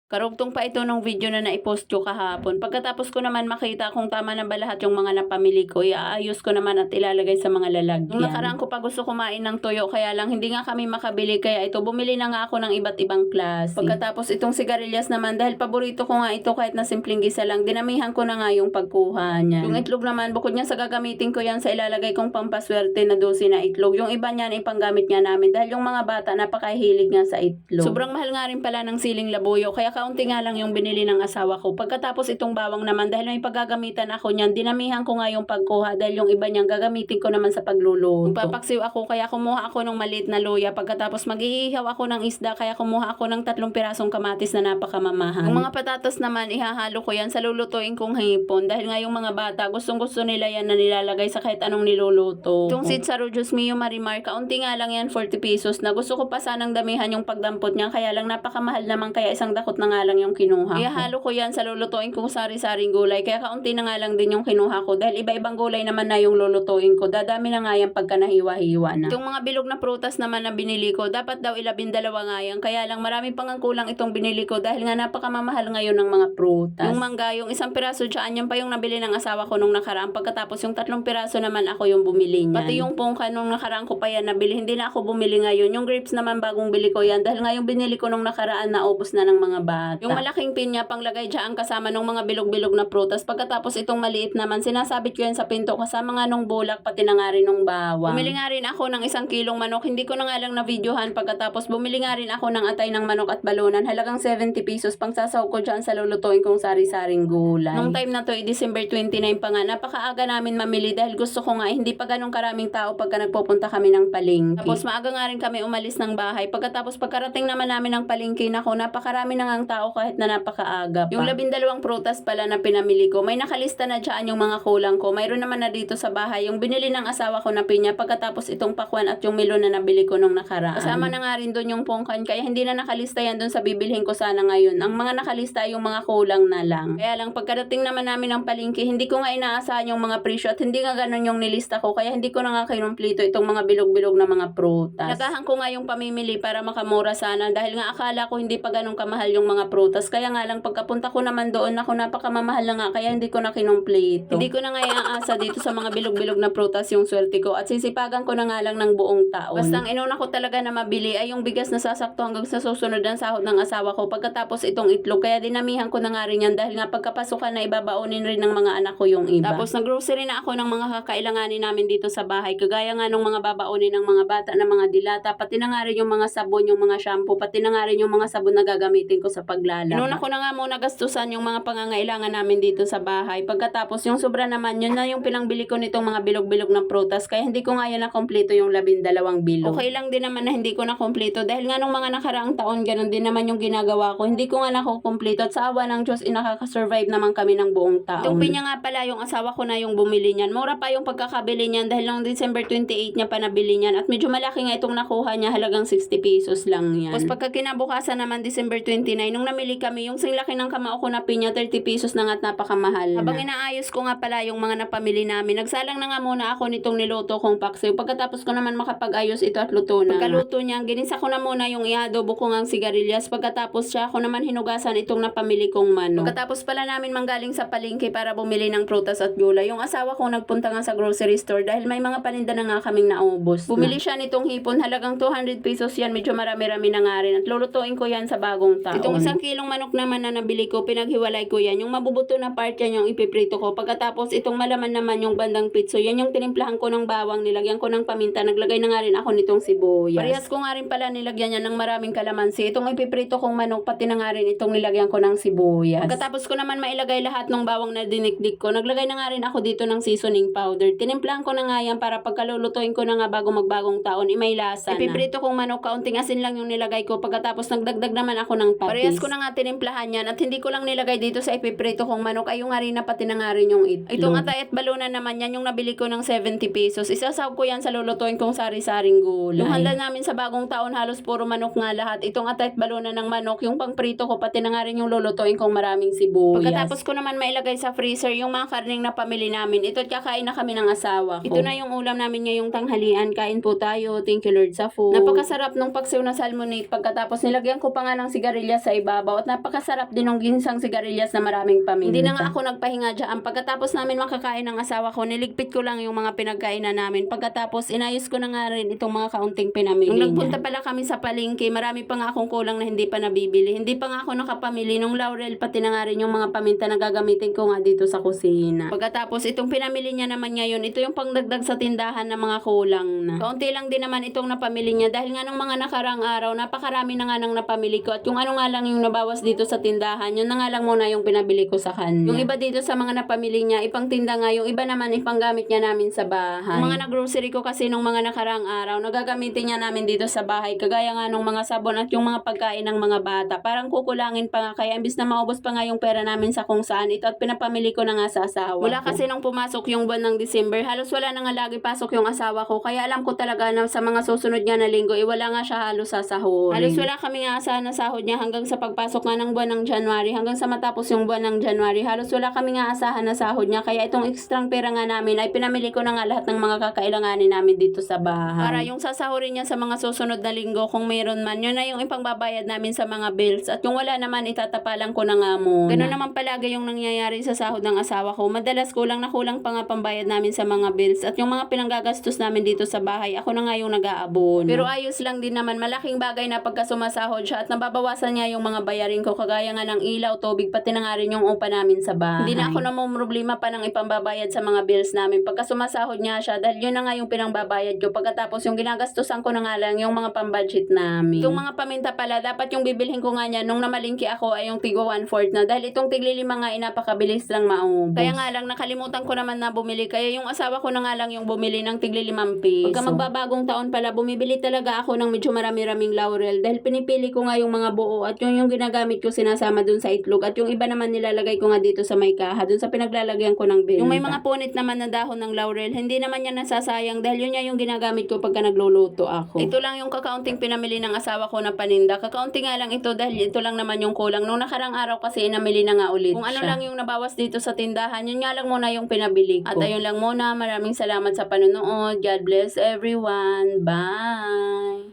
Karugtong pa ito nung video na naipost ko kahapon. Pagkatapos ko naman makita kung tama na ba lahat yung mga napamili ko, iaayos ko naman at ilalagay sa mga lalagyan. Nung nakaraan ko pa gusto kumain ng toyo, kaya lang hindi nga kami makabili, kaya ito bumili na nga ako ng iba't ibang klase. Pagkatapos itong sigarilyas naman, dahil paborito ko nga ito kahit na simpleng gisa lang, dinamihan ko na nga yung pagkuha niya. Yung itlog naman, bukod niya sa gagamitin ko yan sa ilalagay kong pampaswerte na 12 na itlog, yung iba niyan ipanggamit nga namin dahil yung mga bata napakahilig nga sa itlog. Sobrang mahal nga rin pala ng siling labuyo, kaya kaunti nga lang yung binili ng asawa ko. Pagkatapos itong bawang naman, dahil may paggagamitan ako niyan, dinamihan ko nga yung pagkuha dahil yung iba niyang gagamitin ko naman sa pagluluto. Papaksiw ako, kaya kumuha ako ng maliit na luya. Pagkatapos mag-iihaw ako ng isda, kaya kumuha ako ng 3 pirasong kamatis na napakamamahal. Yung mga patatas naman, ihahalo ko yan sa lulutuin kong hipon dahil nga yung mga bata, gustong gusto nila yan na nilalagay sa kahit anong niluluto. Itong sitsaro, Diyos mio Marimar, kaunti nga lang yan, 40 pesos na. Gusto ko pa sanang damihan yung pagdampot niya, kaya lang napakamahal naman, kaya isang dakot na nga lang yung kinuha ko. Ihahalo ko yan sa lulutuin kong sari-saring gulay, kaya kaunti na nga lang din yung kinuha ko dahil iba-ibang gulay naman na yung lulutuin ko. Dadami na nga yan pagka nahiwa-hiwa na. Itong mga bilog na prutas naman na binili ko, dapat daw 12 nga yan, kaya lang marami pang ang kulang itong binili ko dahil nga napakamamahal ngayon ng mga prutas. Yung mangga, yung isang piraso dyan, yan pa yung nabili ng asawa ko nung nakaraan. Pagkatapos yung 3 piraso naman ako yung bumili niyan. Pati yung pungka nung nakaraan ko pa yan nabili, hindi na ako bumili ngayon. Yung grapes naman bagong bili ko yan dahil nga yung binili ko nung nakaraan naubos na ng mga bata. Yung malaking pinya panglagay dyan kasama nung mga bilog-bilog na prutas. Pagkatapos itong maliit naman, sinasabit ko yan sa pinto kasama nga nung bulak, pati na nga rin nung bawang. Bumili nga rin ako ng 1 kilong manok, hindi ko na nga lang na-videohan. Pagkatapos bumili nga rin ako ng atay ng manok at balunan, halagang 70 pesos, pang sasaw ko dyan sa lulutuin kong sari-saring gulay. Nung time na to, December 29 pa nga, napakaaga namin mamili dahil gusto ko nga, hindi pa ganun karaming tao pagka nagpupunta kami ng palengke. Tapos maaga nga rin kami umalis ng bahay. Pagkatapos pagkarating naman namin ng palengke, nako, napakarami na ngang tao kahit na napakaaga pa. Yung 12 prutas pala na pinamili ko, may nakalista na dyan yung mga kulang ko. Mayroon naman na dito sa bahay yung binili ng asawa ko na pinya, pagkatapos itong pakwan at yung melon na nabili ko nung nakaraan. Kasama na nga rin doon yung pungkan, kaya hindi na nakalista yan doon sa bibilhin ko sana ngayon. Ang mga nakalista ay yung mga kulang na lang. Kaya lang pagkarating naman namin ng palengke, hindi ko nga inaasahan yung mga presyo at hindi nga ganun yung nilista ko, kaya hindi ko na nga kinumpleto itong mga bilog-bilog na mga prutas. Nagahan ko nga yung pamimili para makamura sana dahil nga akala ko hindi pa ganun kamahal yung mga prutas, kaya nga lang pagkapunta ko naman doon, ako napakamamahal na nga, kaya hindi ko na kinumpleto. Hindi ko na nga iaasa dito sa mga bilog-bilog na prutas yung swerte ko at sisipagan ko na nga lang ng buong taon. Basta ang inuna ko talaga na mabili ay yung bigas na sasakto hanggang sa susunod ng sahod ng asawa ko, pagkatapos itong itlog, kaya dinamihan ko na nga rin yan dahil nga pagkapasukan na ibabaonin rin ng mga anak ko yung iba. Tapos naggrocery na ako ng mga kakailanganin namin dito sa bahay, kagaya nga ng mga babaonin ng mga bata na mga dilata, pati na nga rin yung mga sabon, yung mga shampoo, pati na nga rin yung mga sabon na gagamitin ko sa paglalaba. Inuna ko na nga muna gastusan yung mga pangangailangan namin dito sa bahay. Pagkatapos yung sobra naman, yun na yung pinangbili ko nitong mga bilog-bilog ng prutas, kaya hindi ko nga yan nakompleto yung 12 bilog. Okay lang din naman na hindi ko nakompleto dahil nga nung mga nakaraang taon, ganun din naman yung ginagawa ko. Hindi ko nga nakokompleto at sa awa ng Diyos, nakaka-survive naman kami ng buong taon. Itong pinya nga pala, yung asawa ko na yung bumili niyan. Mura pa yung pagkakabili niyan dahil noong December 28 niya pa nabili niyan at medyo malaki nga itong nakuha niya, halagang 60 pesos lang yan. Tapos pagka kinabukasan naman December 29, nung namili kami, yung singlaki ng kamao ko na pinya, 30 pesos na nga at napakamahal na. Habang inaayos ko nga pala yung mga napamili namin, nagsalang na nga muna ako nitong niluto kong paksiw. Pagkatapos ko naman makapag-ayos ito at luto na. Pagkaluto niya, ginisa ko na muna yung iadobo ko ngang sigarilyas. Pagkatapos siya, ako naman hinugasan itong napamili kong manok. Pagkatapos pala namin manggaling sa palengke para bumili ng prutas at gulay, yung asawa ko nagpunta nga sa grocery store dahil may mga paninda na nga kaming naubos. Bumili siya nitong hipon, halagang 200 pesos yan, medyo marami-rami na nga rin at lulutuin ko yan sa bagong taon. Itong 1 kilong manok naman na nabili ko, pinaghiwalay ko yan. Yung mabubuto na part yan yung ipiprito ko. Pagkatapos itong malaman naman yung bandang pitso, yan yung tinimplahan ko ng bawang, nilagyan ko ng paminta, naglagay na nga rin ako nitong sibuyas. Parehas ko nga rin pala nilagyan yan ng maraming kalamansi. Itong ipiprito kong manok, pati na nga rin itong nilagyan ko ng sibuyas. Pagkatapos ko naman mailagay lahat ng bawang na dinikdik ko, naglagay na nga rin ako dito ng seasoning powder. Tinimplahan ko na nga yan para pagkalulutuin ko na nga bago magbagong taon, may lasa na. Ipiprito kong manok, kaunting asin lang yung nilagay ko. Pagkatapos nagdagdag naman ako ng patis. Parehas ko na nga tinimplahan yan at hindi ko lang nilagay dito sa ipiprito kong manok ay yung harina, pati na nga rin yung itlog. Itong atay at balunan naman yan yung nabili ko ng 70 pesos. Isasaw ko yan sa lulutuin kong sari-saring gulay. Yung handa namin sa bagong taon, halos puro manok nga lahat. Itong atay at balunan ng manok, yung pangprito ko, pati na nga rin yung lulutuin kong maraming sibuyas. Pagkatapos ko naman mailagay sa freezer yung mga karning na pamili namin. Ito at kakain na kami ng asawa ko. Ito na yung ulam namin ngayong tanghalian. Kain po tayo. Thank you Lord sa food. Napakasarap nung paksiw na salmonate. Pagkatapos nilagyan ko pa nga ng sigarilyas sa ibabaw at napakasarap din ng ginsang sigarilyas na maraming paminta. Hindi na nga ako nagpahinga dyan. Pagkatapos namin makakain ng asawa ko, niligpit ko lang yung mga pinagkainan namin. Pagkatapos inayos ko na nga rin itong mga kaunting pinamili niya. Nung nagpunta pala kami sa palengke, marami pa nga akong kulang na hindi pa nabibili. Hindi pa nga ako nakapamili nung laurel, pati na nga rin yung mga paminta na gagamitin ko nga dito sa kusina. Pagkatapos itong pinamili niya naman ngayon, ito yung pangdagdag sa tindahan na mga kulang na. Kaunti lang din naman itong napamili niya dahil nga nung mga nakarang araw, napakarami na nga nang napamili ko at yung ano nga lang yung nabawas dito sa tindahan, yun na nga lang muna yung pinabili ko sa kanya. Yung iba dito sa mga napamili niya, ipang tinda nga, yung iba naman ipanggamit niya namin sa bahay. Yung mga naggrocery ko kasi nung mga nakarang araw, nagagamitin niya namin dito sa bahay, kagaya nga nung mga sabon at yung mga pagkain ng mga bata. Parang kukulangin pa nga, kaya imbis na maubos pa nga yung pera namin sa kung saan ito at pinapamili ko na nga sa asawa. Wala kasi nung pumasok yung buwan ng December, halos wala na nga lagi pasok yung asawa ko, kaya alam ko talaga na sa mga susunod nga na linggo, wala nga siya halos sasahurin. Halos wala kami nga asahan na sahod niya hanggang sa pagpasok nga ng buwan ng January, hanggang sa matapos yung buwan ng January, halos wala kami nga asahan na sahod niya, kaya itong ekstrang pera nga namin ay pinamili ko na nga lahat ng mga kakailanganin namin dito sa bahay. Para yung sasahurin niya sa mga susunod na linggo, kung mayroon man, yun na yung ipangbabayad namin sa mga bills, at yung wala naman, itatapalan ko na nga muna. Ganun naman palagi yung nangyayari sa sahod ng asawa ko. Madalas kulang na kulang pa nga pambayad namin sa mga bills, at yung mga pinanggagastos namin dito sa bahay, ako na nga yung nag-aabon. Pero ayos lang din naman, malaking bagay na pagka sumasahod siya at nababawasan niya yung mga bayarin ko, kagaya nga ng ilaw, tubig, pati na nga rin yung upa namin sa bahay. Hindi na ako namumroblema pa ng ipambabayad sa mga bills namin pagka sumasahod niya siya, dahil yun na nga yung pinangbabayad ko. Pagkatapos yung ginagastusan ko na nga lang yung mga pambudget namin. Itong mga paminta pala, dapat yung bibilhin ko nga niya nung namalingki ako ay yung tigo 1/4 na, dahil itong tigli-5 nga napakabilis lang maubos. Kaya nga lang nakalimutan ko naman na bumili, kaya yung asawa ko na nga lang yung bumili ng tigli-5 piso. Pagka magbabagong taon pala, bumibili talaga ako ng medyo marami-raming laurel, dahil pinipili ko nga yung mga buo at yung ginagamit ko sinasama dun sa itlog, at yung iba naman nilalagay ko nga dito sa may kaha, dun sa pinaglalagyan ko ng benta. Yung may mga punit naman na dahon ng laurel, hindi naman yan nasasayang, dahil yun yung ginagamit ko pagka nagluluto ako. Ito lang yung kakaunting pinamili ng asawa ko na paninda. Kakaunti nga lang ito dahil ito lang naman yung kulang. Nung nakarang araw kasi inamili na nga ulit kung ano lang yung nabawas dito sa tindahan, yun nga lang muna yung pinabili ko. At ayun lang muna, maraming salamat sa panonood. God bless everyone. Bye!